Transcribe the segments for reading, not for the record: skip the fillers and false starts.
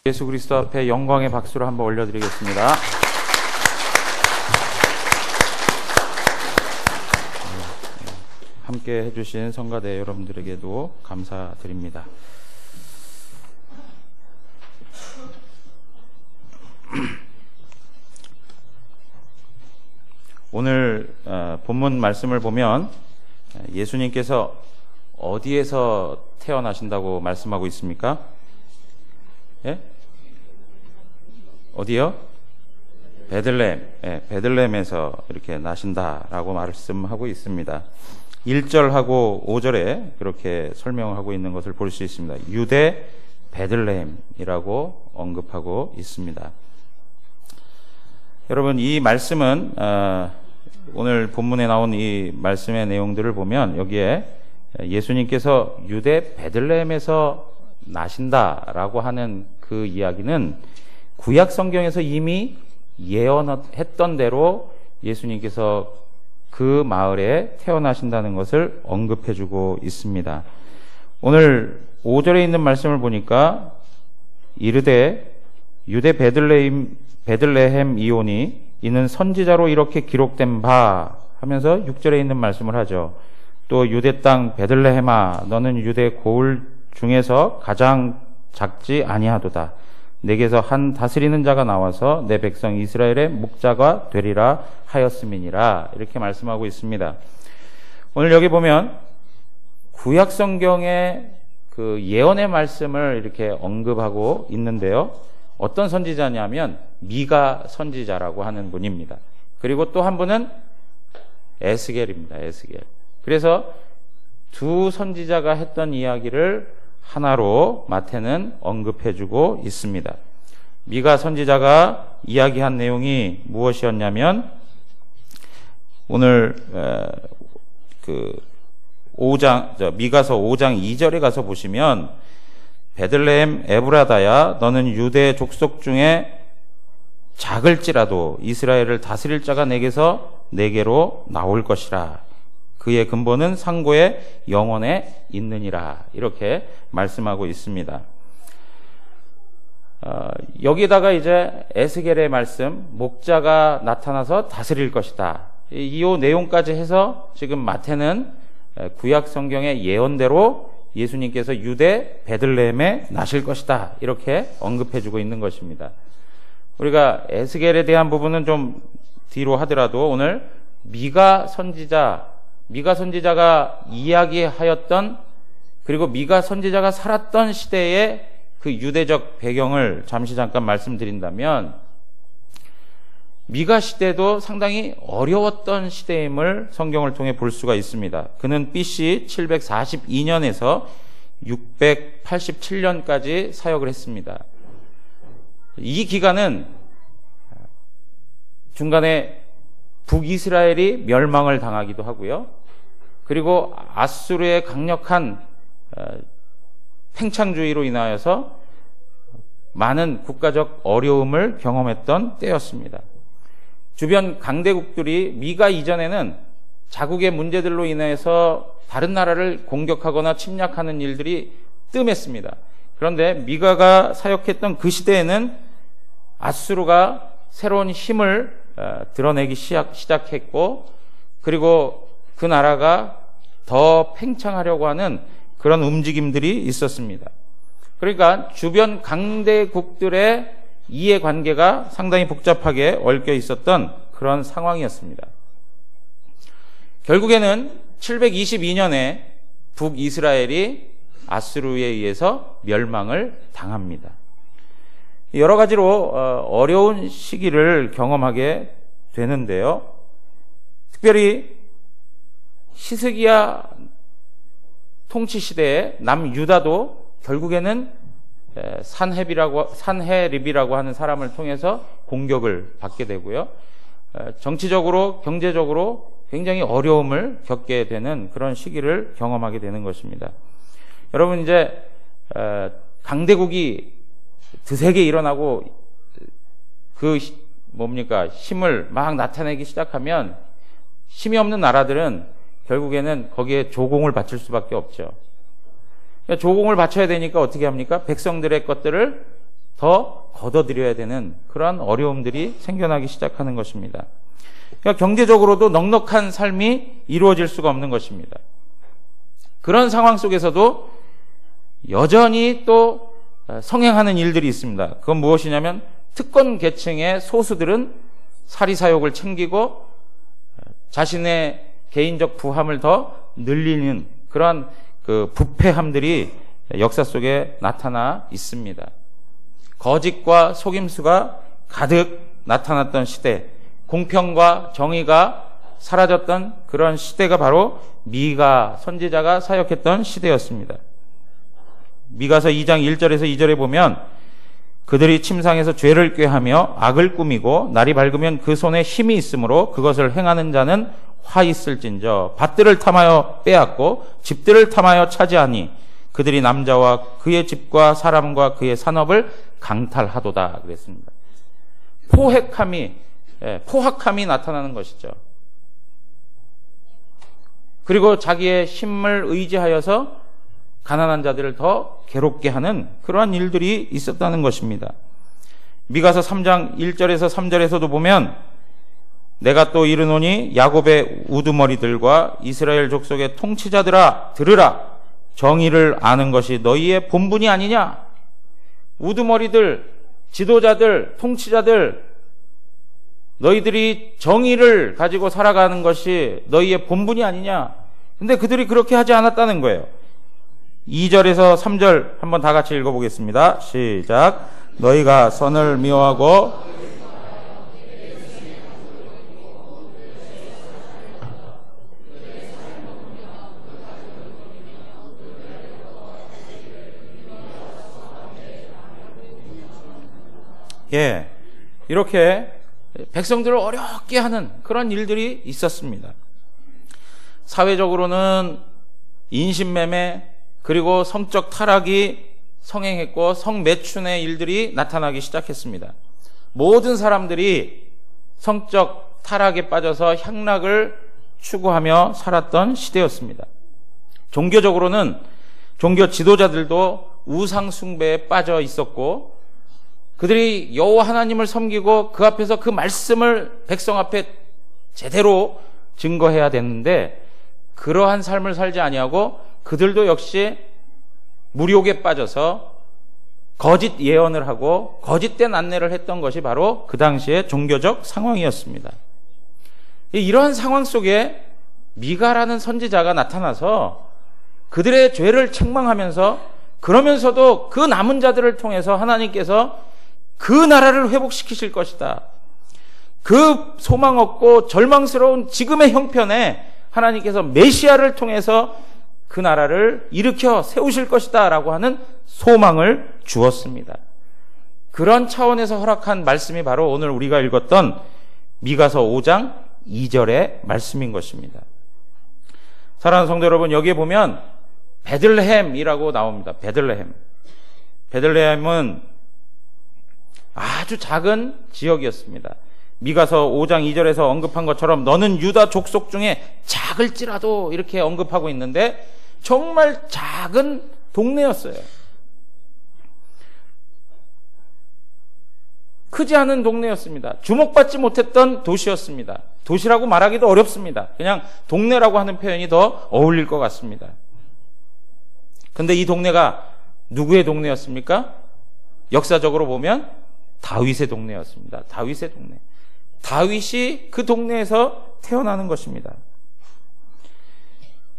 예수 그리스도 앞에 영광의 박수를 한번 올려드리겠습니다. 함께 해주신 성가대 여러분들에게도 감사드립니다. 오늘 본문 말씀을 보면 예수님께서 어디에서 태어나신다고 말씀하고 있습니까? 예? 어디요? 베들레헴. 예, 베들레헴에서 이렇게 나신다라고 말씀하고 있습니다. 1절하고 5절에 그렇게 설명하고 있는 것을 볼 수 있습니다. 유대 베들레헴이라고 언급하고 있습니다. 여러분, 이 말씀은 오늘 본문에 나온 이 말씀의 내용들을 보면 여기에 예수님께서 유대 베들레헴에서 나신다라고 하는 그 이야기는 구약 성경에서 이미 예언했던 대로 예수님께서 그 마을에 태어나신다는 것을 언급해주고 있습니다. 오늘 5절에 있는 말씀을 보니까 이르되 유대 베들레헴 이오니 이는 선지자로 이렇게 기록된 바 하면서 6절에 있는 말씀을 하죠. 또 유대 땅 베들레헴아 너는 유대 고을 중에서 가장 작지 아니하도다. 내게서 한 다스리는 자가 나와서 내 백성 이스라엘의 목자가 되리라 하였음이니라. 이렇게 말씀하고 있습니다. 오늘 여기 보면 구약 성경의 그 예언의 말씀을 이렇게 언급하고 있는데요. 어떤 선지자냐면 미가 선지자라고 하는 분입니다. 그리고 또 한 분은 에스겔입니다. 에스겔. 그래서 두 선지자가 했던 이야기를 하나로 마태는 언급해주고 있습니다. 미가 선지자가 이야기한 내용이 무엇이었냐면 오늘 미가서 5장 2절에 가서 보시면 베들레헴 에브라다야 너는 유대 족속 중에 작을지라도 이스라엘을 다스릴 자가 내게로 나올 것이라. 그의 근본은 상고의 영원에 있느니라. 이렇게 말씀하고 있습니다. 여기다가 이제 에스겔의 말씀, 목자가 나타나서 다스릴 것이다. 이 내용까지 해서 지금 마태는 구약 성경의 예언대로 예수님께서 유대 베들레헴에 나실 것이다. 이렇게 언급해주고 있는 것입니다. 우리가 에스겔에 대한 부분은 좀 뒤로 하더라도 오늘 미가 선지자가 이야기하였던 그리고 미가 선지자가 살았던 시대의 그 유대적 배경을 잠깐 말씀드린다면 미가 시대도 상당히 어려웠던 시대임을 성경을 통해 볼 수가 있습니다. 그는 BC 742년에서 687년까지 사역을 했습니다. 이 기간은 중간에 북이스라엘이 멸망을 당하기도 하고요. 그리고 아수르의 강력한 팽창주의로 인하여서 많은 국가적 어려움을 경험했던 때였습니다. 주변 강대국들이 미가 이전에는 자국의 문제들로 인해서 다른 나라를 공격하거나 침략하는 일들이 뜸했습니다. 그런데 미가가 사역했던 그 시대에는 아수르가 새로운 힘을 드러내기 시작했고 그리고 그 나라가 더 팽창하려고 하는 그런 움직임들이 있었습니다. 그러니까 주변 강대국들의 이해관계가 상당히 복잡하게 얽혀 있었던 그런 상황이었습니다. 결국에는 722년에 북이스라엘이 아수르에 의해서 멸망을 당합니다. 여러 가지로 어려운 시기를 경험하게 되는데요. 특별히 히스기야 통치 시대에 남유다도 결국에는 산헤립이라고 하는 사람을 통해서 공격을 받게 되고요. 정치적으로 경제적으로 굉장히 어려움을 겪게 되는 그런 시기를 경험하게 되는 것입니다. 여러분 이제 강대국이 드세게 일어나고 힘을 막 나타내기 시작하면 힘이 없는 나라들은 결국에는 거기에 조공을 바칠 수밖에 없죠. 조공을 바쳐야 되니까 어떻게 합니까? 백성들의 것들을 더 걷어들여야 되는 그러한 어려움들이 생겨나기 시작하는 것입니다. 그러니까 경제적으로도 넉넉한 삶이 이루어질 수가 없는 것입니다. 그런 상황 속에서도 여전히 또 성행하는 일들이 있습니다. 그건 무엇이냐면 특권 계층의 소수들은 사리사욕을 챙기고 자신의 개인적 부함을 더 늘리는 그러한 그 부패함들이 역사 속에 나타나 있습니다. 거짓과 속임수가 가득 나타났던 시대, 공평과 정의가 사라졌던 그런 시대가 바로 미가 선지자가 사역했던 시대였습니다. 미가서 2장 1절에서 2절에 보면 그들이 침상에서 죄를 꾀하며 악을 꾸미고 날이 밝으면 그 손에 힘이 있으므로 그것을 행하는 자는 화 있을진저 밭들을 탐하여 빼앗고 집들을 탐하여 차지하니 그들이 남자와 그의 집과 사람과 그의 산업을 강탈하도다 그랬습니다. 포악함이 나타나는 것이죠. 그리고 자기의 힘을 의지하여서 가난한 자들을 더 괴롭게 하는 그러한 일들이 있었다는 것입니다. 미가서 3장 1절에서 3절에서도 보면 내가 또 이르노니 야곱의 우두머리들과 이스라엘 족속의 통치자들아 들으라 정의를 아는 것이 너희의 본분이 아니냐. 우두머리들, 지도자들, 통치자들 너희들이 정의를 가지고 살아가는 것이 너희의 본분이 아니냐. 근데 그들이 그렇게 하지 않았다는 거예요. 2절에서 3절 한번 다 같이 읽어보겠습니다. 시작. 너희가 선을 미워하고 이렇게 백성들을 어렵게 하는 그런 일들이 있었습니다. 사회적으로는 인신매매 그리고 성적 타락이 성행했고 성매춘의 일들이 나타나기 시작했습니다. 모든 사람들이 성적 타락에 빠져서 향락을 추구하며 살았던 시대였습니다. 종교적으로는 종교 지도자들도 우상 숭배에 빠져 있었고 그들이 여호와 하나님을 섬기고 그 앞에서 그 말씀을 백성 앞에 제대로 증거해야 되는데 그러한 삶을 살지 아니하고 그들도 역시 무욕에 빠져서 거짓 예언을 하고 거짓된 안내를 했던 것이 바로 그 당시의 종교적 상황이었습니다. 이러한 상황 속에 미가라는 선지자가 나타나서 그들의 죄를 책망하면서 그러면서도 그 남은 자들을 통해서 하나님께서 그 나라를 회복시키실 것이다. 그 소망 없고 절망스러운 지금의 형편에 하나님께서 메시아를 통해서 그 나라를 일으켜 세우실 것이다 라고 하는 소망을 주었습니다. 그런 차원에서 허락한 말씀이 바로 오늘 우리가 읽었던 미가서 5장 2절의 말씀인 것입니다. 사랑하는 성도 여러분, 여기에 보면 베들레헴이라고 나옵니다. 베들레헴은 아주 작은 지역이었습니다. 미가서 5장 2절에서 언급한 것처럼 너는 유다 족속 중에 작을지라도 이렇게 언급하고 있는데 정말 작은 동네였어요. 크지 않은 동네였습니다. 주목받지 못했던 도시였습니다. 도시라고 말하기도 어렵습니다. 그냥 동네라고 하는 표현이 더 어울릴 것 같습니다. 근데 이 동네가 누구의 동네였습니까? 역사적으로 보면 다윗의 동네였습니다. 다윗의 동네. 다윗이 그 동네에서 태어나는 것입니다.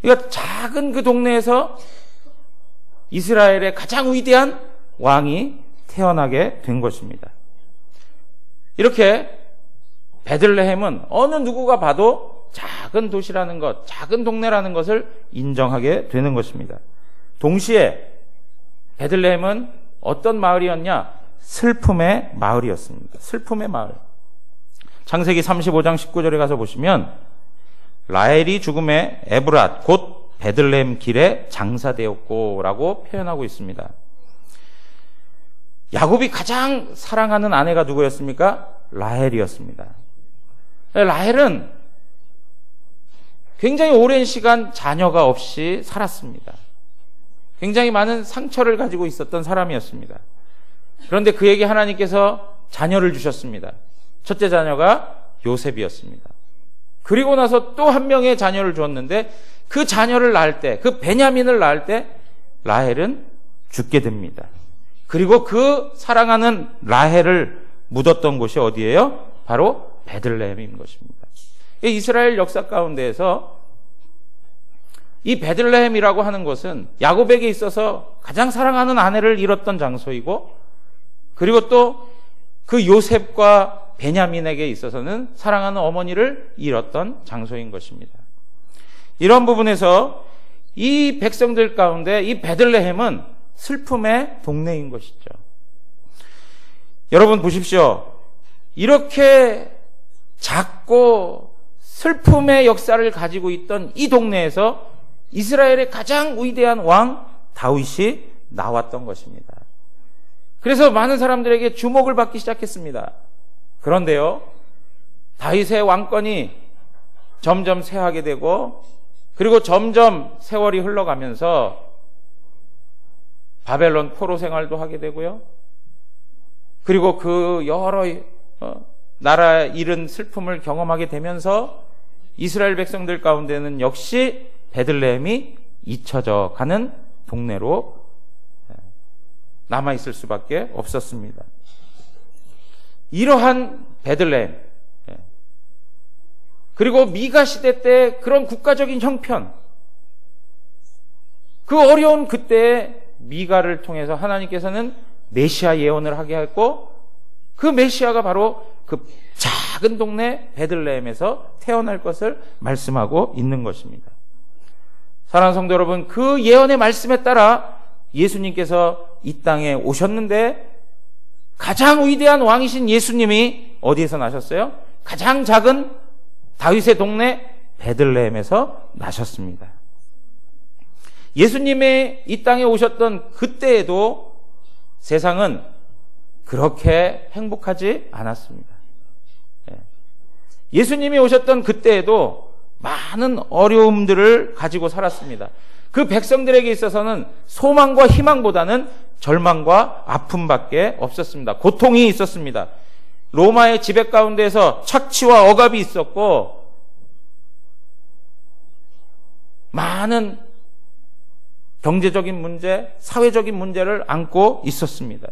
그러니까 작은 그 동네에서 이스라엘의 가장 위대한 왕이 태어나게 된 것입니다. 이렇게 베들레헴은 어느 누구가 봐도 작은 도시라는 것, 작은 동네라는 것을 인정하게 되는 것입니다. 동시에 베들레헴은 어떤 마을이었냐? 슬픔의 마을이었습니다. 슬픔의 마을. 창세기 35장 19절에 가서 보시면 라헬이 죽음에 에브랏 곧 베들레헴 길에 장사되었고 라고 표현하고 있습니다. 야곱이 가장 사랑하는 아내가 누구였습니까? 라헬이었습니다. 라헬은 굉장히 오랜 시간 자녀가 없이 살았습니다. 굉장히 많은 상처를 가지고 있었던 사람이었습니다. 그런데 그에게 하나님께서 자녀를 주셨습니다. 첫째 자녀가 요셉이었습니다. 그리고 나서 또 한 명의 자녀를 주었는데 그 자녀를 낳을 때, 그 베냐민을 낳을 때 라헬은 죽게 됩니다. 그리고 그 사랑하는 라헬을 묻었던 곳이 어디예요? 바로 베들레헴인 것입니다. 이스라엘 역사 가운데에서 이 베들레헴이라고 하는 것은 야곱에게 있어서 가장 사랑하는 아내를 잃었던 장소이고, 그리고 또 그 요셉과 베냐민에게 있어서는 사랑하는 어머니를 잃었던 장소인 것입니다. 이런 부분에서 이 백성들 가운데 이 베들레헴은 슬픔의 동네인 것이죠. 여러분 보십시오. 이렇게 작고 슬픔의 역사를 가지고 있던 이 동네에서 이스라엘의 가장 위대한 왕 다윗이 나왔던 것입니다. 그래서 많은 사람들에게 주목을 받기 시작했습니다. 그런데요, 다윗의 왕권이 점점 쇠하게 되고, 그리고 점점 세월이 흘러가면서 바벨론 포로 생활도 하게 되고요, 그리고 그 여러 나라 잃은 슬픔을 경험하게 되면서 이스라엘 백성들 가운데는 역시 베들레헴이 잊혀져 가는 동네로 남아있을 수밖에 없었습니다. 이러한 베들레헴, 그리고 미가 시대 때 그런 국가적인 형편, 그 어려운 그때에 미가를 통해서 하나님께서는 메시아 예언을 하게 했고, 그 메시아가 바로 그 작은 동네 베들레헴에서 태어날 것을 말씀하고 있는 것입니다. 사랑하는 성도 여러분, 그 예언의 말씀에 따라 예수님께서 이 땅에 오셨는데, 가장 위대한 왕이신 예수님이 어디에서 나셨어요? 가장 작은 다윗의 동네 베들레헴에서 나셨습니다. 예수님의 이 땅에 오셨던 그때에도 세상은 그렇게 행복하지 않았습니다. 예수님이 오셨던 그때에도 많은 어려움들을 가지고 살았습니다. 그 백성들에게 있어서는 소망과 희망보다는 절망과 아픔밖에 없었습니다. 고통이 있었습니다. 로마의 지배 가운데에서 착취와 억압이 있었고, 많은 경제적인 문제, 사회적인 문제를 안고 있었습니다.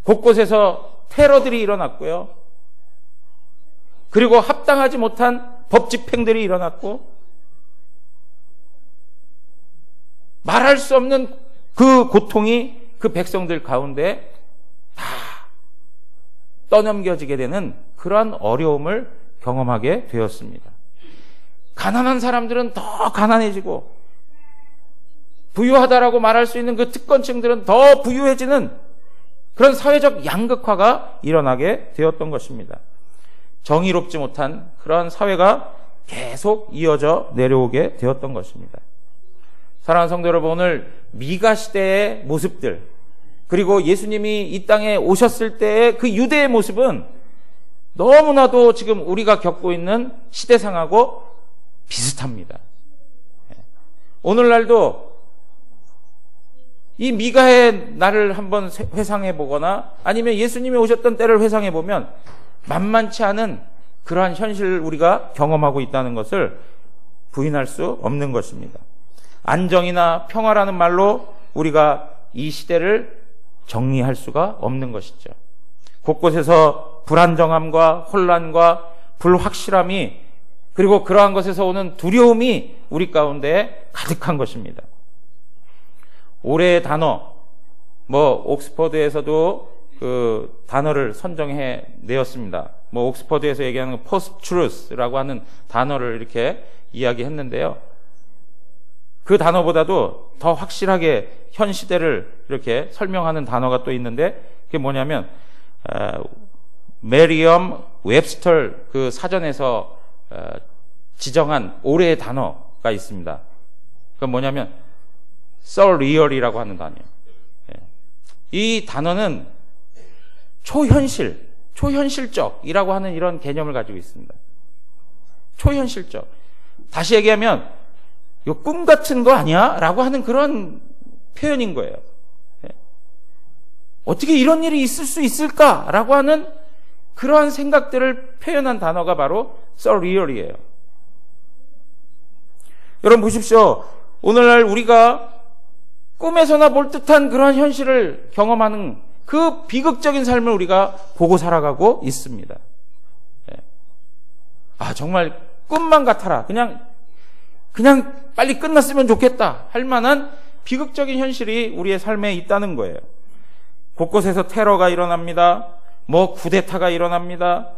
곳곳에서 테러들이 일어났고요, 그리고 합당하지 못한 법 집행들이 일어났고, 말할 수 없는 그 고통이 그 백성들 가운데 다 떠넘겨지게 되는 그러한 어려움을 경험하게 되었습니다. 가난한 사람들은 더 가난해지고, 부유하다라고 말할 수 있는 그 특권층들은 더 부유해지는 그런 사회적 양극화가 일어나게 되었던 것입니다. 정의롭지 못한 그러한 사회가 계속 이어져 내려오게 되었던 것입니다. 사랑하는 성도 여러분, 오늘 미가 시대의 모습들, 그리고 예수님이 이 땅에 오셨을 때의 그 유대의 모습은 너무나도 지금 우리가 겪고 있는 시대상하고 비슷합니다. 오늘날도 이 미가의 날을 한번 회상해 보거나 아니면 예수님이 오셨던 때를 회상해 보면 만만치 않은 그러한 현실을 우리가 경험하고 있다는 것을 부인할 수 없는 것입니다. 안정이나 평화라는 말로 우리가 이 시대를 정리할 수가 없는 것이죠. 곳곳에서 불안정함과 혼란과 불확실함이, 그리고 그러한 것에서 오는 두려움이 우리 가운데 가득한 것입니다. 올해의 단어, 옥스퍼드에서도 그 단어를 선정해 내었습니다. 옥스퍼드에서 얘기하는 post-truth라고 하는 단어를 이렇게 이야기했는데요. 그 단어보다도 더 확실하게 현 시대를 이렇게 설명하는 단어가 또 있는데, 그게 뭐냐면 메리엄 웹스터 그 사전에서 지정한 올해의 단어가 있습니다. 그건 뭐냐면 surreal이라고 하는 단어예요. 이 단어는 초현실적이라고 하는 이런 개념을 가지고 있습니다. 초현실적. 다시 얘기하면 이거 꿈 같은 거 아니야? 라고 하는 그런 표현인 거예요. 어떻게 이런 일이 있을 수 있을까라고 하는 그러한 생각들을 표현한 단어가 바로 surreal이에요. 여러분 보십시오. 오늘날 우리가 꿈에서나 볼 듯한 그러한 현실을 경험하는 그 비극적인 삶을 우리가 보고 살아가고 있습니다. 정말 꿈만 같아라. 그냥 빨리 끝났으면 좋겠다 할 만한 비극적인 현실이 우리의 삶에 있다는 거예요. 곳곳에서 테러가 일어납니다. 쿠데타가 일어납니다.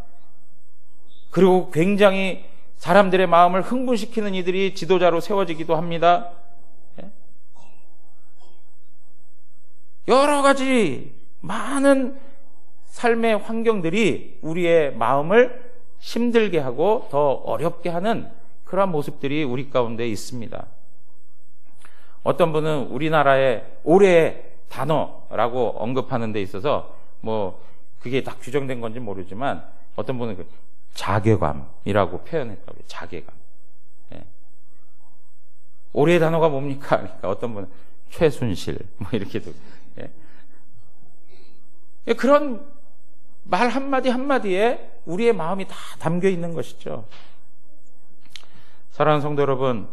그리고 굉장히 사람들의 마음을 흥분시키는 이들이 지도자로 세워지기도 합니다. 여러 가지 많은 삶의 환경들이 우리의 마음을 힘들게 하고 더 어렵게 하는 그런 모습들이 우리 가운데 있습니다. 어떤 분은 우리나라의 올해의 단어라고 언급하는 데 있어서 그게 딱 규정된 건지 모르지만 어떤 분은 자괴감이라고 표현했다고요. 자괴감. 올해의 단어가 뭡니까? 그러니까 어떤 분은 최순실 이렇게도. 그런 말 한마디 한마디에 우리의 마음이 다 담겨 있는 것이죠. 사랑하는 성도 여러분,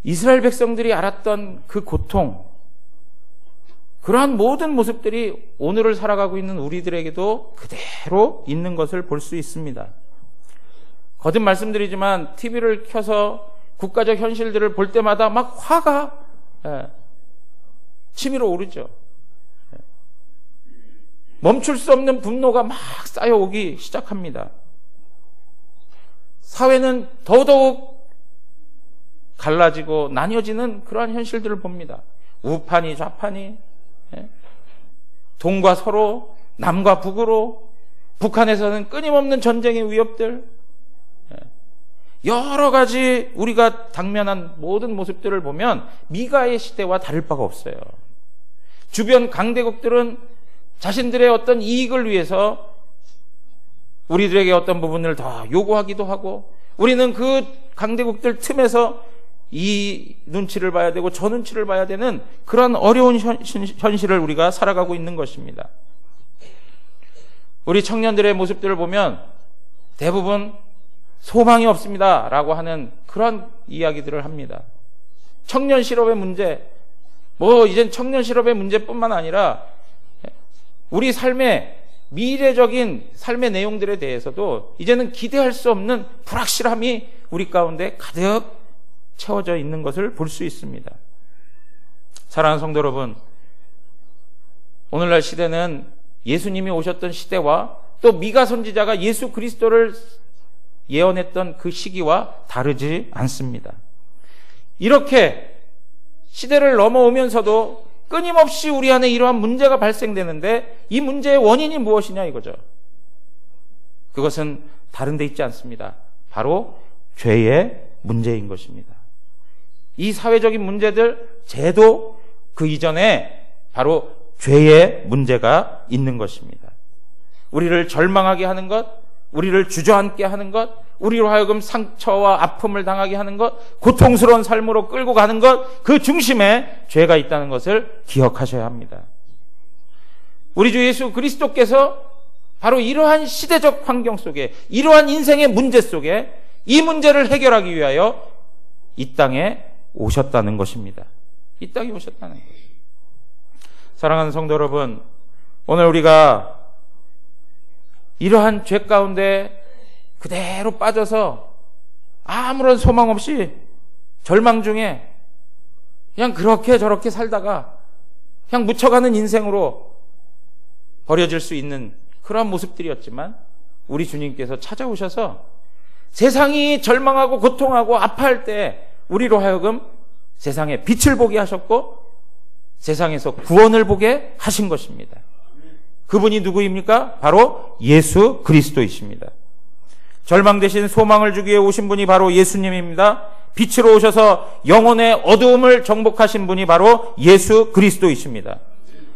이스라엘 백성들이 알았던 그 고통, 그러한 모든 모습들이 오늘을 살아가고 있는 우리들에게도 그대로 있는 것을 볼 수 있습니다. 거듭 말씀드리지만 TV를 켜서 국가적 현실들을 볼 때마다 막 화가 치밀어 오르죠. 멈출 수 없는 분노가 막 쌓여오기 시작합니다. 사회는 더더욱 갈라지고 나뉘어지는 그러한 현실들을 봅니다. 우판이 좌판이, 동과 서로, 남과 북으로, 북한에서는 끊임없는 전쟁의 위협들, 여러 가지 우리가 당면한 모든 모습들을 보면 미가의 시대와 다를 바가 없어요. 주변 강대국들은 자신들의 어떤 이익을 위해서 우리들에게 어떤 부분을 더 요구하기도 하고, 우리는 그 강대국들 틈에서 이 눈치를 봐야 되고 저 눈치를 봐야 되는 그런 어려운 현실을 우리가 살아가고 있는 것입니다. 우리 청년들의 모습들을 보면 대부분 소망이 없습니다 라고 하는 그런 이야기들을 합니다. 청년 실업의 문제, 이젠 청년 실업의 문제뿐만 아니라 우리 삶의 미래적인 삶의 내용들에 대해서도 이제는 기대할 수 없는 불확실함이 우리 가운데 가득 채워져 있는 것을 볼 수 있습니다. 사랑하는 성도 여러분, 오늘날 시대는 예수님이 오셨던 시대와 또 미가 선지자가 예수 그리스도를 예언했던 그 시기와 다르지 않습니다. 이렇게 시대를 넘어오면서도 끊임없이 우리 안에 이러한 문제가 발생되는데 이 문제의 원인이 무엇이냐 이거죠. 그것은 다른 데 있지 않습니다. 바로 죄의 문제인 것입니다. 이 사회적인 문제들, 죄도 그 이전에 바로 죄의 문제가 있는 것입니다. 우리를 절망하게 하는 것, 우리를 주저앉게 하는 것, 우리로 하여금 상처와 아픔을 당하게 하는 것, 고통스러운 삶으로 끌고 가는 것, 그 중심에 죄가 있다는 것을 기억하셔야 합니다. 우리 주 예수 그리스도께서 바로 이러한 시대적 환경 속에, 이러한 인생의 문제 속에 이 문제를 해결하기 위하여 이 땅에 오셨다는 것입니다. 이 땅에 오셨다는 것. 사랑하는 성도 여러분, 오늘 우리가 이러한 죄 가운데 그대로 빠져서 아무런 소망 없이 절망 중에 그냥 그렇게 저렇게 살다가 그냥 묻혀가는 인생으로 버려질 수 있는 그런 모습들이었지만 우리 주님께서 찾아오셔서 세상이 절망하고 고통하고 아파할 때 우리로 하여금 세상에 빛을 보게 하셨고 세상에서 구원을 보게 하신 것입니다. 그분이 누구입니까? 바로 예수 그리스도이십니다. 절망 대신 소망을 주기 위해 오신 분이 바로 예수님입니다. 빛으로 오셔서 영혼의 어두움을 정복하신 분이 바로 예수 그리스도이십니다.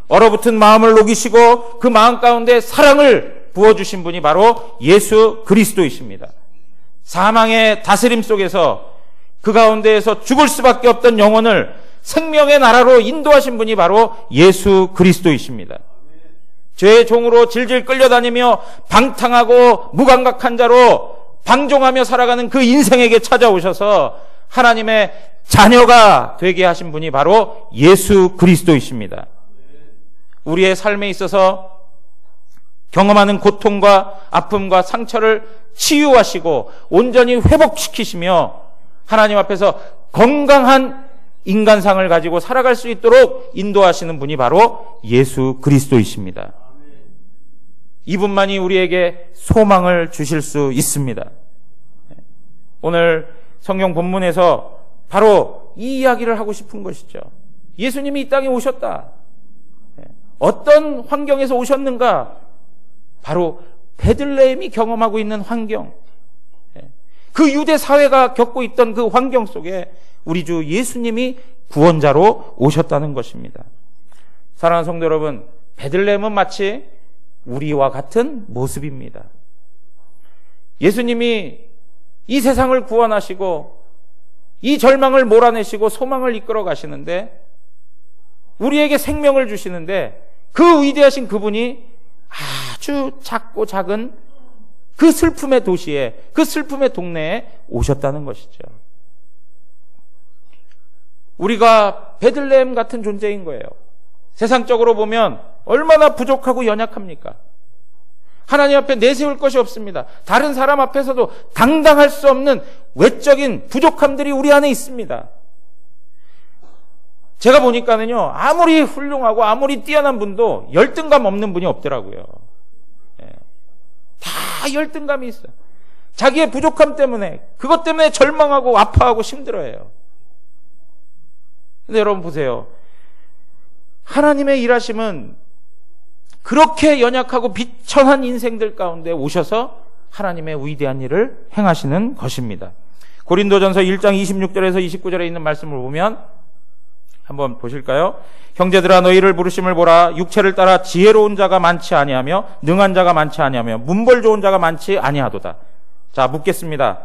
얼어붙은 마음을 녹이시고 그 마음 가운데 사랑을 부어주신 분이 바로 예수 그리스도이십니다. 사망의 다스림 속에서 그 가운데에서 죽을 수밖에 없던 영혼을 생명의 나라로 인도하신 분이 바로 예수 그리스도이십니다. 죄의 종으로 질질 끌려다니며 방탕하고 무감각한 자로 방종하며 살아가는 그 인생에게 찾아오셔서 하나님의 자녀가 되게 하신 분이 바로 예수 그리스도이십니다. 우리의 삶에 있어서 경험하는 고통과 아픔과 상처를 치유하시고 온전히 회복시키시며 하나님 앞에서 건강한 인간상을 가지고 살아갈 수 있도록 인도하시는 분이 바로 예수 그리스도이십니다. 이분만이 우리에게 소망을 주실 수 있습니다. 오늘 성경 본문에서 바로 이 이야기를 하고 싶은 것이죠. 예수님이 이 땅에 오셨다. 어떤 환경에서 오셨는가? 바로 베들레헴이 경험하고 있는 환경, 그 유대 사회가 겪고 있던 그 환경 속에 우리 주 예수님이 구원자로 오셨다는 것입니다. 사랑하는 성도 여러분, 베들레헴은 마치 우리와 같은 모습입니다. 예수님이 이 세상을 구원하시고 이 절망을 몰아내시고 소망을 이끌어 가시는데, 우리에게 생명을 주시는데, 그 위대하신 그분이 아주 작고 작은 그 슬픔의 도시에, 그 슬픔의 동네에 오셨다는 것이죠. 우리가 베들레헴 같은 존재인 거예요. 세상적으로 보면 얼마나 부족하고 연약합니까? 하나님 앞에 내세울 것이 없습니다. 다른 사람 앞에서도 당당할 수 없는 외적인 부족함들이 우리 안에 있습니다. 제가 보니까는요, 아무리 훌륭하고 아무리 뛰어난 분도 열등감 없는 분이 없더라고요. 다 열등감이 있어요. 자기의 부족함 때문에, 그것 때문에 절망하고 아파하고 힘들어해요. 근데 여러분 보세요. 하나님의 일하심은 그렇게 연약하고 비천한 인생들 가운데 오셔서 하나님의 위대한 일을 행하시는 것입니다. 고린도전서 1장 26절에서 29절에 있는 말씀을 보면 한번 보실까요? 형제들아, 너희를 부르심을 보라. 육체를 따라 지혜로운 자가 많지 아니하며 능한 자가 많지 아니하며 문벌 좋은 자가 많지 아니하도다. 자, 묻겠습니다.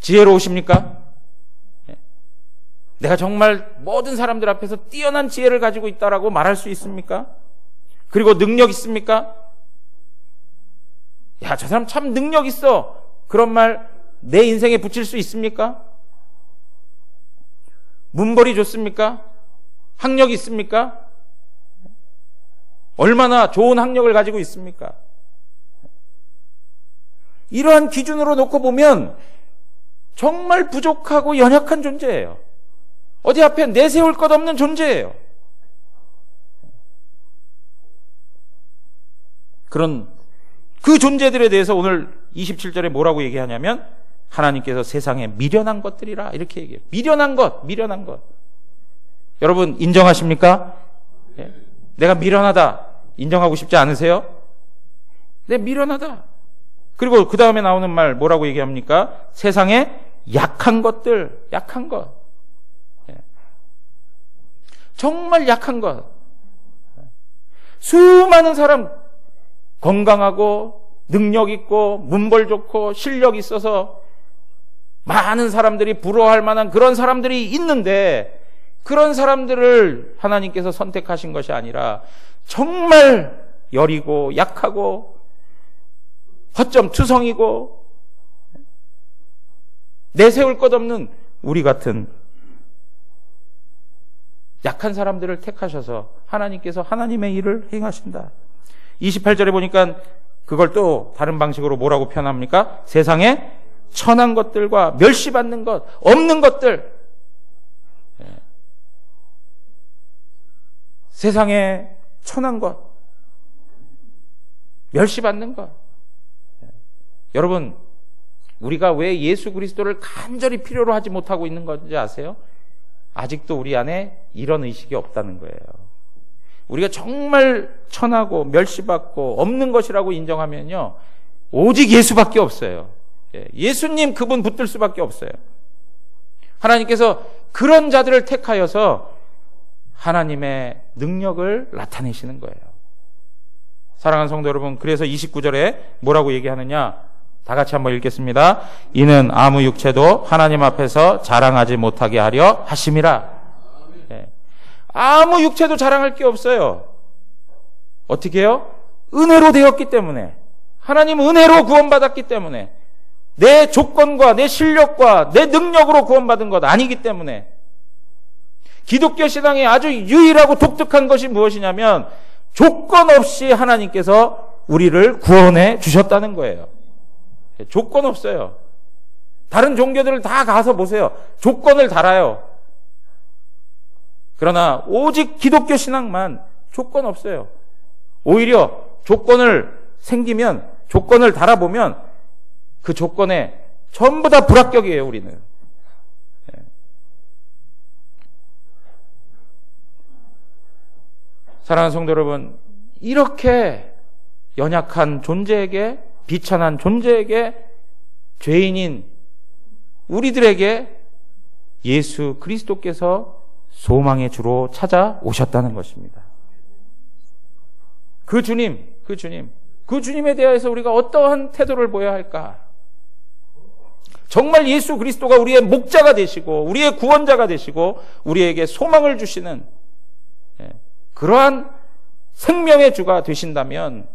지혜로우십니까? 내가 정말 모든 사람들 앞에서 뛰어난 지혜를 가지고 있다라고 말할 수 있습니까? 그리고 능력 있습니까? 야, 저 사람 참 능력 있어. 그런 말 내 인생에 붙일 수 있습니까? 문벌이 좋습니까? 학력이 있습니까? 얼마나 좋은 학력을 가지고 있습니까? 이러한 기준으로 놓고 보면 정말 부족하고 연약한 존재예요. 어디 앞에 내세울 것 없는 존재예요. 그런 그 존재들에 대해서 오늘 27절에 뭐라고 얘기하냐면, 하나님께서 세상에 미련한 것들이라 이렇게 얘기해요. 미련한 것. 여러분 인정하십니까? 내가 미련하다 인정하고 싶지 않으세요? 네, 미련하다. 그리고 그 다음에 나오는 말 뭐라고 얘기합니까? 세상에 약한 것들, 약한 것. 정말 약한 것. 수많은 사람, 건강하고 능력 있고 문벌 좋고 실력 있어서 많은 사람들이 부러워할 만한 그런 사람들이 있는데, 그런 사람들을 하나님께서 선택하신 것이 아니라 정말 여리고 약하고 허점투성이고 내세울 것 없는 우리 같은 약한 사람들을 택하셔서 하나님께서 하나님의 일을 행하신다. 28절에 보니까 그걸 또 다른 방식으로 뭐라고 표현합니까? 세상에 천한 것들과 멸시받는 것, 없는 것들. 세상에 천한 것, 멸시받는 것. 여러분, 우리가 왜 예수 그리스도를 간절히 필요로 하지 못하고 있는 건지 아세요? 아직도 우리 안에 이런 의식이 없다는 거예요. 우리가 정말 천하고 멸시받고 없는 것이라고 인정하면요, 오직 예수밖에 없어요. 예수님 그분 붙들 수밖에 없어요. 하나님께서 그런 자들을 택하여서 하나님의 능력을 나타내시는 거예요. 사랑하는 성도 여러분, 그래서 29절에 뭐라고 얘기하느냐? 다 같이 한번 읽겠습니다. 이는 아무 육체도 하나님 앞에서 자랑하지 못하게 하려 하심이라. 네. 아무 육체도 자랑할 게 없어요. 어떻게 해요? 은혜로 되었기 때문에. 하나님 은혜로 구원받았기 때문에. 내 조건과 내 실력과 내 능력으로 구원받은 것 아니기 때문에. 기독교 신앙의 아주 유일하고 독특한 것이 무엇이냐면 조건 없이 하나님께서 우리를 구원해 주셨다는 거예요. 조건 없어요. 다른 종교들을 다 가서 보세요. 조건을 달아요. 그러나 오직 기독교 신앙만 조건 없어요. 오히려 조건을 생기면, 조건을 달아보면 그 조건에 전부 다 불합격이에요, 우리는. 사랑하는 성도 여러분, 이렇게 연약한 존재에게, 비천한 존재에게, 죄인인 우리들에게 예수 그리스도께서 소망의 주로 찾아오셨다는 것입니다. 그 주님에 대해서 우리가 어떠한 태도를 보여야 할까? 정말 예수 그리스도가 우리의 목자가 되시고 우리의 구원자가 되시고 우리에게 소망을 주시는 그러한 생명의 주가 되신다면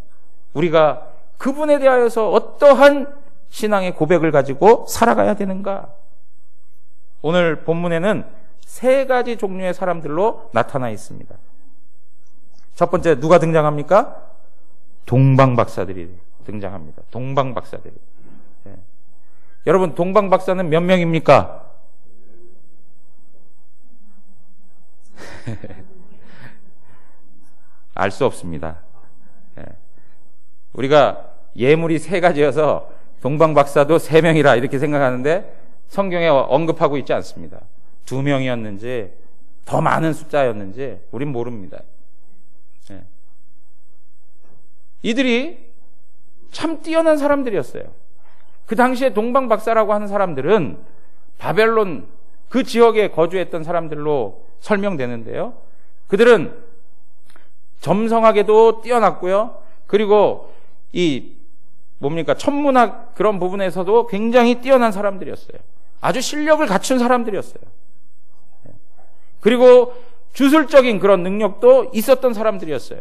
우리가 그분에 대하여서 어떠한 신앙의 고백을 가지고 살아가야 되는가? 오늘 본문에는 3가지 종류의 사람들로 나타나 있습니다. 첫 번째 누가 등장합니까? 동방박사들이 등장합니다. 동방박사들이. 네. 여러분, 동방박사는 몇 명입니까? 알 수 없습니다. 네. 우리가 예물이 3가지여서 동방박사도 3명이라 이렇게 생각하는데 성경에 언급하고 있지 않습니다. 2명이었는지 더 많은 숫자였는지 우린 모릅니다. 네. 이들이 참 뛰어난 사람들이었어요. 그 당시에 동방박사라고 하는 사람들은 바벨론 그 지역에 거주했던 사람들로 설명되는데요. 그들은 점성학에도 뛰어났고요. 그리고 천문학 그런 부분에서도 굉장히 뛰어난 사람들이었어요. 아주 실력을 갖춘 사람들이었어요. 그리고 주술적인 그런 능력도 있었던 사람들이었어요.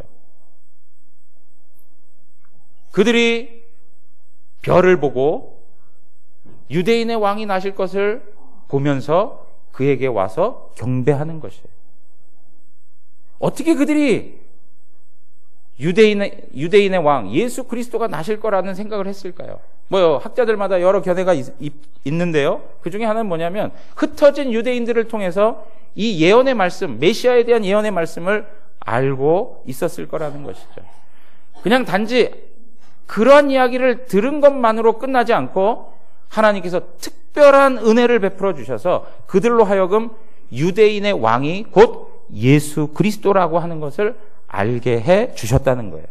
그들이 별을 보고 유대인의 왕이 나실 것을 보면서 그에게 와서 경배하는 것이에요. 어떻게 그들이 유대인의 왕 예수 그리스도가 나실 거라는 생각을 했을까요? 학자들마다 여러 견해가 있는데요. 그 중에 하나는 뭐냐면 흩어진 유대인들을 통해서 이 예언의 말씀, 메시아에 대한 예언의 말씀을 알고 있었을 거라는 것이죠. 그냥 단지 그러한 이야기를 들은 것만으로 끝나지 않고 하나님께서 특별한 은혜를 베풀어 주셔서 그들로 하여금 유대인의 왕이 곧 예수 그리스도라고 하는 것을 알게 해 주셨다는 거예요.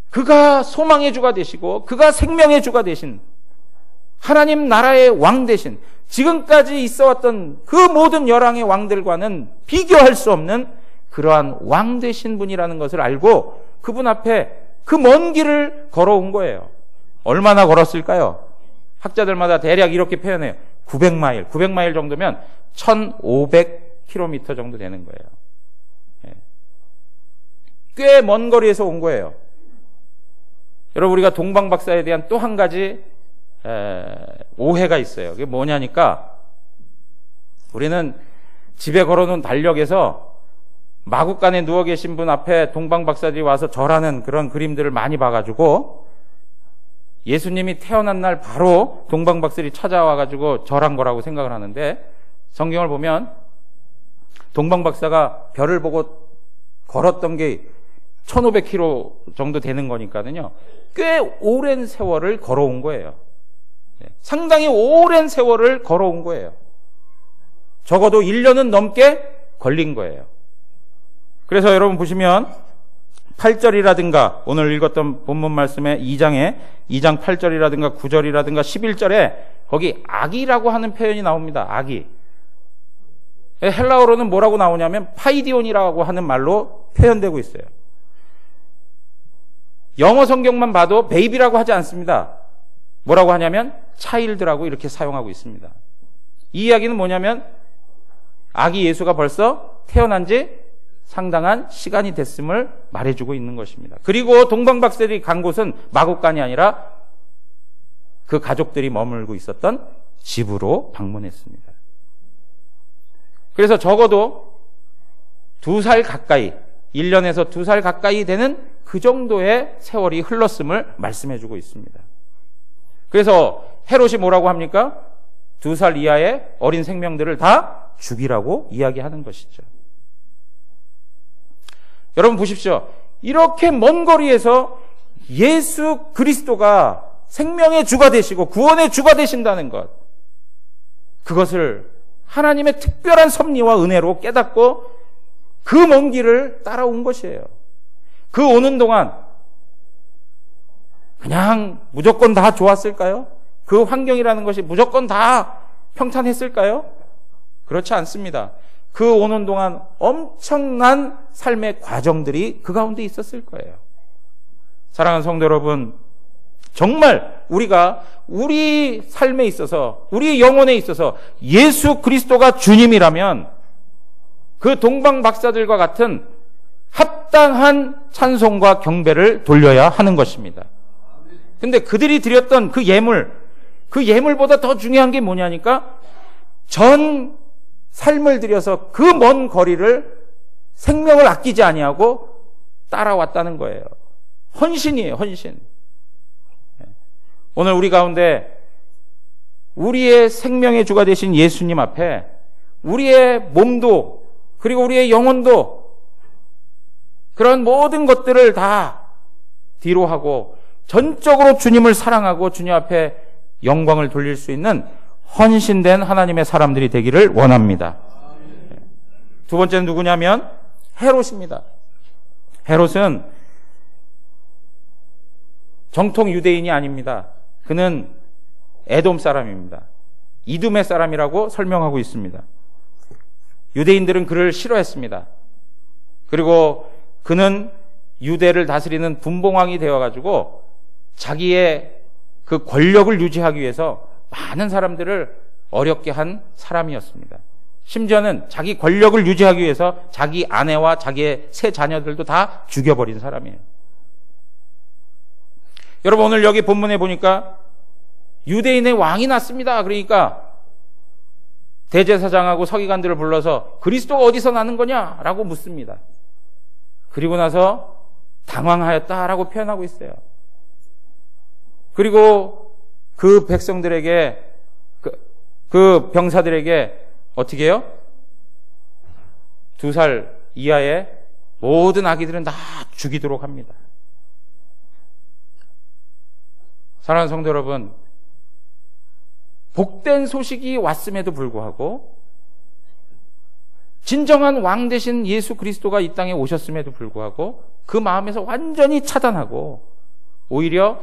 그가 소망의 주가 되시고 그가 생명의 주가 되신 하나님 나라의 왕 되신 지금까지 있어왔던 그 모든 열왕의 왕들과는 비교할 수 없는 그러한 왕 되신 분이라는 것을 알고 그분 앞에 그 먼 길을 걸어온 거예요. 얼마나 걸었을까요? 학자들마다 대략 이렇게 표현해요. 900마일 정도면 1500km 정도 되는 거예요. 꽤 먼 거리에서 온 거예요. 여러분, 우리가 동방박사에 대한 또 한 가지 오해가 있어요. 그게 뭐냐니까 우리는 집에 걸어놓은 달력에서 마구간에 누워 계신 분 앞에 동방박사들이 와서 절하는 그런 그림들을 많이 봐가지고 예수님이 태어난 날 바로 동방박사들이 찾아와가지고 절한 거라고 생각을 하는데 성경을 보면 동방박사가 별을 보고 걸었던 게 1500km 정도 되는 거니까요. 꽤 오랜 세월을 걸어온 거예요. 상당히 오랜 세월을 걸어온 거예요. 적어도 1년은 넘게 걸린 거예요. 그래서 여러분 보시면 8절이라든가 오늘 읽었던 본문 말씀의 2장 8절이라든가 9절이라든가 11절에 거기 악이라고 하는 표현이 나옵니다. 악이. 헬라어로는 뭐라고 나오냐면 파이디온이라고 하는 말로 표현되고 있어요. 영어 성경만 봐도 베이비라고 하지 않습니다. 뭐라고 하냐면 차일드라고 이렇게 사용하고 있습니다. 이 이야기는 뭐냐면 아기 예수가 벌써 태어난 지 상당한 시간이 됐음을 말해주고 있는 것입니다. 그리고 동방박사들이 간 곳은 마곡간이 아니라 그 가족들이 머물고 있었던 집으로 방문했습니다. 그래서 적어도 2살 가까이, 1년에서 2살 가까이 되는 그 정도의 세월이 흘렀음을 말씀해주고 있습니다. 그래서 헤롯이 뭐라고 합니까? 2살 이하의 어린 생명들을 다 죽이라고 이야기하는 것이죠. 여러분 보십시오. 이렇게 먼 거리에서 예수 그리스도가 생명의 주가 되시고 구원의 주가 되신다는 것, 그것을 하나님의 특별한 섭리와 은혜로 깨닫고 그 먼 길을 따라온 것이에요. 그 오는 동안 그냥 무조건 다 좋았을까요? 그 환경이라는 것이 무조건 다 평탄했을까요? 그렇지 않습니다. 그 오는 동안 엄청난 삶의 과정들이 그 가운데 있었을 거예요. 사랑하는 성도 여러분, 정말 우리가 우리 삶에 있어서, 우리 영혼에 있어서 예수 그리스도가 주님이라면 그 동방 박사들과 같은 합당한 찬송과 경배를 돌려야 하는 것입니다. 근데 그들이 드렸던 그 예물보다 더 중요한 게 뭐냐니까 전 삶을 들여서 그 먼 거리를 생명을 아끼지 아니하고 따라왔다는 거예요. 헌신이에요, 헌신. 오늘 우리 가운데 우리의 생명의 주가 되신 예수님 앞에 우리의 몸도 그리고 우리의 영혼도 그런 모든 것들을 다 뒤로 하고 전적으로 주님을 사랑하고 주님 앞에 영광을 돌릴 수 있는 헌신된 하나님의 사람들이 되기를 원합니다. 두 번째는 누구냐면 헤롯입니다. 헤롯은 정통 유대인이 아닙니다. 그는 에돔 사람입니다. 이두메 사람이라고 설명하고 있습니다. 유대인들은 그를 싫어했습니다. 그리고 그는 유대를 다스리는 분봉왕이 되어가지고 자기의 그 권력을 유지하기 위해서 많은 사람들을 어렵게 한 사람이었습니다. 심지어는 자기 권력을 유지하기 위해서 자기 아내와 자기의 세 자녀들도 다 죽여버린 사람이에요. 여러분 오늘 여기 본문에 보니까 유대인의 왕이 났습니다. 그러니까 대제사장하고 서기관들을 불러서 그리스도가 어디서 나는 거냐라고 묻습니다. 그리고 나서 당황하였다라고 표현하고 있어요. 그리고 그 백성들에게 그 병사들에게 어떻게 해요? 2살 이하의 모든 아기들은 다 죽이도록 합니다. 사랑하는 성도 여러분, 복된 소식이 왔음에도 불구하고 진정한 왕 되신 예수 그리스도가 이 땅에 오셨음에도 불구하고 그 마음에서 완전히 차단하고 오히려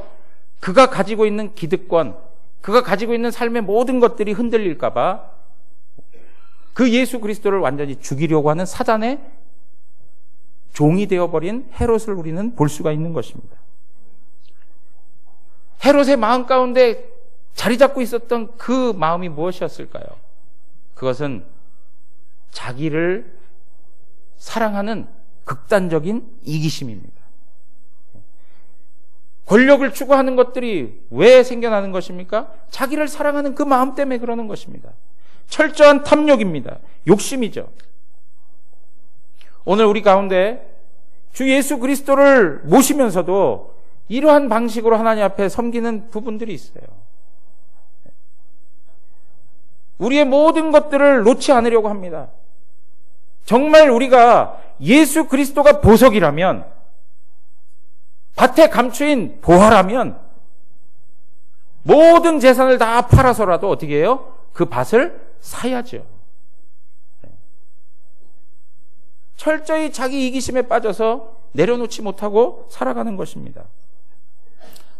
그가 가지고 있는 기득권, 그가 가지고 있는 삶의 모든 것들이 흔들릴까 봐 그 예수 그리스도를 완전히 죽이려고 하는 사단의 종이 되어버린 헤롯을 우리는 볼 수가 있는 것입니다. 헤롯의 마음 가운데 자리 잡고 있었던 그 마음이 무엇이었을까요? 그것은 자기를 사랑하는 극단적인 이기심입니다. 권력을 추구하는 것들이 왜 생겨나는 것입니까? 자기를 사랑하는 그 마음 때문에 그러는 것입니다. 철저한 탐욕입니다. 욕심이죠. 오늘 우리 가운데 주 예수 그리스도를 모시면서도 이러한 방식으로 하나님 앞에 섬기는 부분들이 있어요. 우리의 모든 것들을 놓지 않으려고 합니다. 정말 우리가 예수 그리스도가 보석이라면, 밭에 감추인 보화라면 모든 재산을 다 팔아서라도 어떻게 해요? 그 밭을 사야죠. 철저히 자기 이기심에 빠져서 내려놓지 못하고 살아가는 것입니다.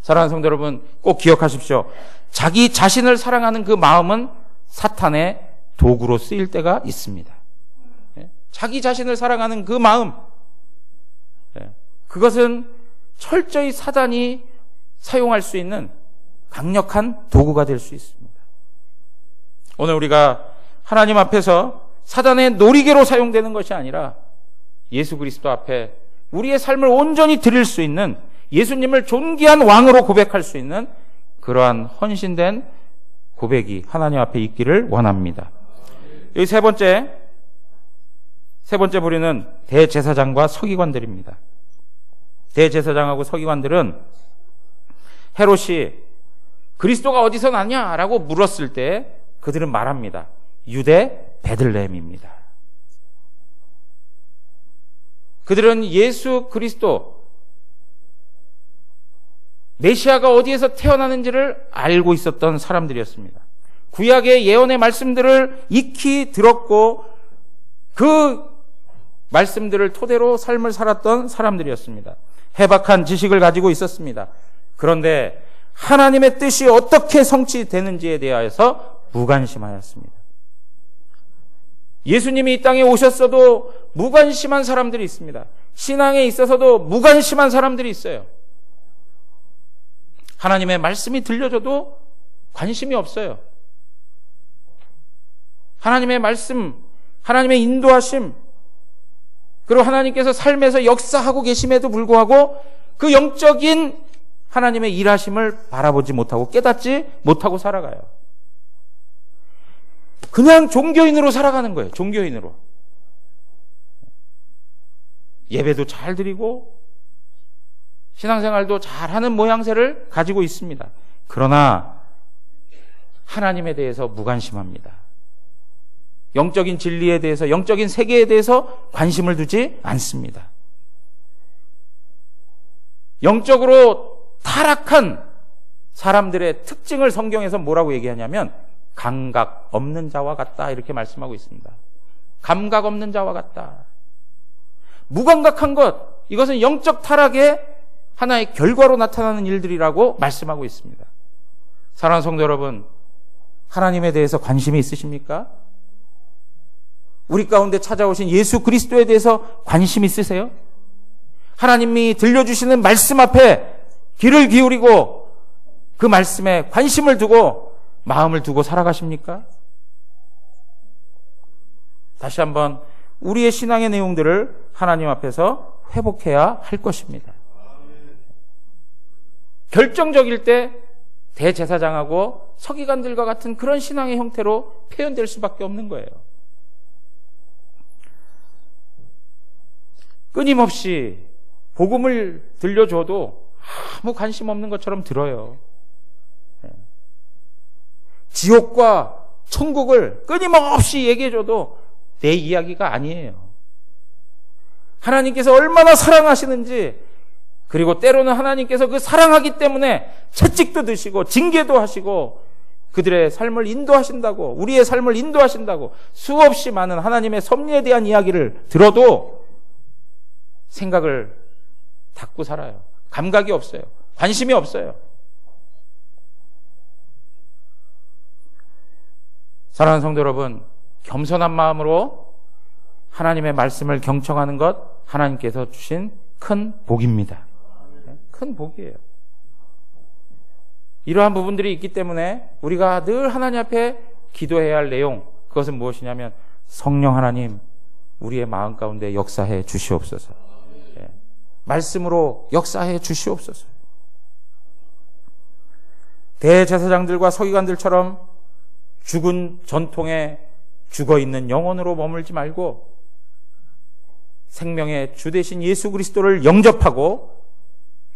사랑하는 성도 여러분, 꼭 기억하십시오. 자기 자신을 사랑하는 그 마음은 사탄의 도구로 쓰일 때가 있습니다. 자기 자신을 사랑하는 그 마음, 그것은 철저히 사단이 사용할 수 있는 강력한 도구가 될 수 있습니다. 오늘 우리가 하나님 앞에서 사단의 놀이개로 사용되는 것이 아니라 예수 그리스도 앞에 우리의 삶을 온전히 드릴 수 있는, 예수님을 존귀한 왕으로 고백할 수 있는 그러한 헌신된 고백이 하나님 앞에 있기를 원합니다. 여기 세 번째 부류는 대제사장과 서기관들입니다. 대제사장하고 서기관들은 헤롯이 그리스도가 어디서 나냐라고 물었을 때 그들은 말합니다. 유대 베들레헴입니다. 그들은 예수 그리스도 메시아가 어디에서 태어나는지를 알고 있었던 사람들이었습니다. 구약의 예언의 말씀들을 익히 들었고 그 말씀들을 토대로 삶을 살았던 사람들이었습니다. 해박한 지식을 가지고 있었습니다. 그런데 하나님의 뜻이 어떻게 성취되는지에 대하여서 무관심하였습니다. 예수님이 이 땅에 오셨어도 무관심한 사람들이 있습니다. 신앙에 있어서도 무관심한 사람들이 있어요. 하나님의 말씀이 들려줘도 관심이 없어요. 하나님의 말씀, 하나님의 인도하심, 그리고 하나님께서 삶에서 역사하고 계심에도 불구하고 그 영적인 하나님의 일하심을 바라보지 못하고 깨닫지 못하고 살아가요. 그냥 종교인으로 살아가는 거예요. 종교인으로. 예배도 잘 드리고 신앙생활도 잘하는 모양새를 가지고 있습니다. 그러나 하나님에 대해서 무관심합니다. 영적인 진리에 대해서, 영적인 세계에 대해서 관심을 두지 않습니다. 영적으로 타락한 사람들의 특징을 성경에서 뭐라고 얘기하냐면 감각 없는 자와 같다, 이렇게 말씀하고 있습니다. 감각 없는 자와 같다. 무감각한 것, 이것은 영적 타락의 하나의 결과로 나타나는 일들이라고 말씀하고 있습니다. 사랑하는 성도 여러분, 하나님에 대해서 관심이 있으십니까? 우리 가운데 찾아오신 예수 그리스도에 대해서 관심 있으세요? 하나님이 들려주시는 말씀 앞에 귀를 기울이고 그 말씀에 관심을 두고 마음을 두고 살아가십니까? 다시 한번 우리의 신앙의 내용들을 하나님 앞에서 회복해야 할 것입니다. 결정적일 때 대제사장하고 서기관들과 같은 그런 신앙의 형태로 표현될 수밖에 없는 거예요. 끊임없이 복음을 들려줘도 아무 관심 없는 것처럼 들어요. 지옥과 천국을 끊임없이 얘기해줘도 내 이야기가 아니에요. 하나님께서 얼마나 사랑하시는지, 그리고 때로는 하나님께서 그 사랑하기 때문에 채찍도 드시고 징계도 하시고 그들의 삶을 인도하신다고, 우리의 삶을 인도하신다고 수없이 많은 하나님의 섭리에 대한 이야기를 들어도 생각을 닫고 살아요. 감각이 없어요. 관심이 없어요. 사랑하는 성도 여러분, 겸손한 마음으로 하나님의 말씀을 경청하는 것, 하나님께서 주신 큰 복입니다. 큰 복이에요. 이러한 부분들이 있기 때문에 우리가 늘 하나님 앞에 기도해야 할 내용, 그것은 무엇이냐면 성령 하나님, 우리의 마음 가운데 역사해 주시옵소서. 말씀으로 역사해 주시옵소서. 대제사장들과 서기관들처럼 죽은 전통에 죽어있는 영혼으로 머물지 말고 생명의 주 되신 예수 그리스도를 영접하고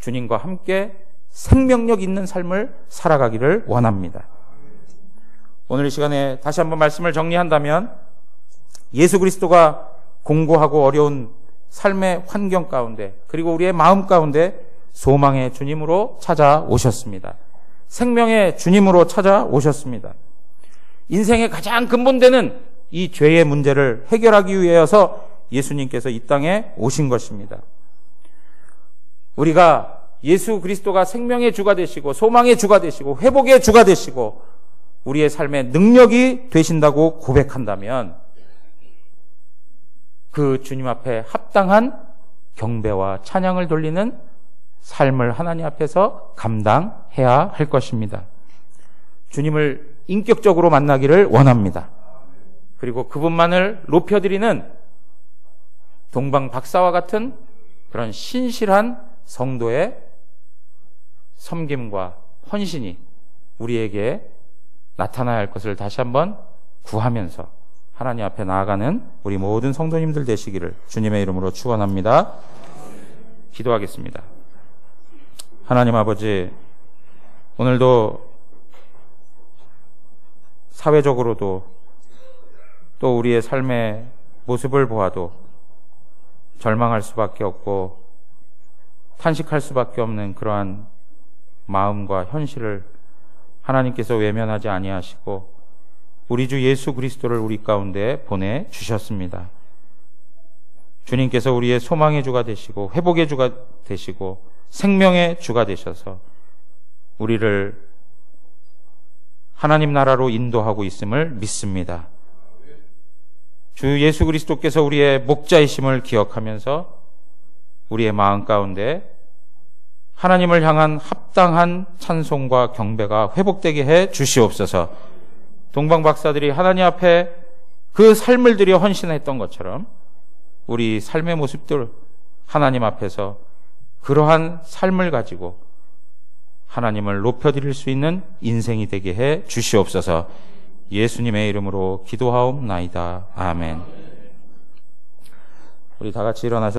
주님과 함께 생명력 있는 삶을 살아가기를 원합니다. 오늘 이 시간에 다시 한번 말씀을 정리한다면 예수 그리스도가 공고하고 어려운 삶의 환경 가운데, 그리고 우리의 마음 가운데 소망의 주님으로 찾아오셨습니다. 생명의 주님으로 찾아오셨습니다. 인생의 가장 근본되는 이 죄의 문제를 해결하기 위해서 예수님께서 이 땅에 오신 것입니다. 우리가 예수 그리스도가 생명의 주가 되시고 소망의 주가 되시고 회복의 주가 되시고 우리의 삶의 능력이 되신다고 고백한다면 그 주님 앞에 합당한 경배와 찬양을 돌리는 삶을 하나님 앞에서 감당해야 할 것입니다. 주님을 인격적으로 만나기를 원합니다. 그리고 그분만을 높여드리는 동방 박사와 같은 그런 신실한 성도의 섬김과 헌신이 우리에게 나타나야 할 것을 다시 한번 구하면서 하나님 앞에 나아가는 우리 모든 성도님들 되시기를 주님의 이름으로 축원합니다. 기도하겠습니다. 하나님 아버지, 오늘도 사회적으로도 또 우리의 삶의 모습을 보아도 절망할 수밖에 없고 탄식할 수밖에 없는 그러한 마음과 현실을 하나님께서 외면하지 아니하시고 우리 주 예수 그리스도를 우리 가운데 보내주셨습니다. 주님께서 우리의 소망의 주가 되시고 회복의 주가 되시고 생명의 주가 되셔서 우리를 하나님 나라로 인도하고 있음을 믿습니다. 주 예수 그리스도께서 우리의 목자이심을 기억하면서 우리의 마음 가운데 하나님을 향한 합당한 찬송과 경배가 회복되게 해 주시옵소서. 동방박사들이 하나님 앞에 그 삶을 들여 헌신했던 것처럼 우리 삶의 모습들 하나님 앞에서 그러한 삶을 가지고 하나님을 높여드릴 수 있는 인생이 되게 해 주시옵소서. 예수님의 이름으로 기도하옵나이다. 아멘. 우리 다 같이 일어나서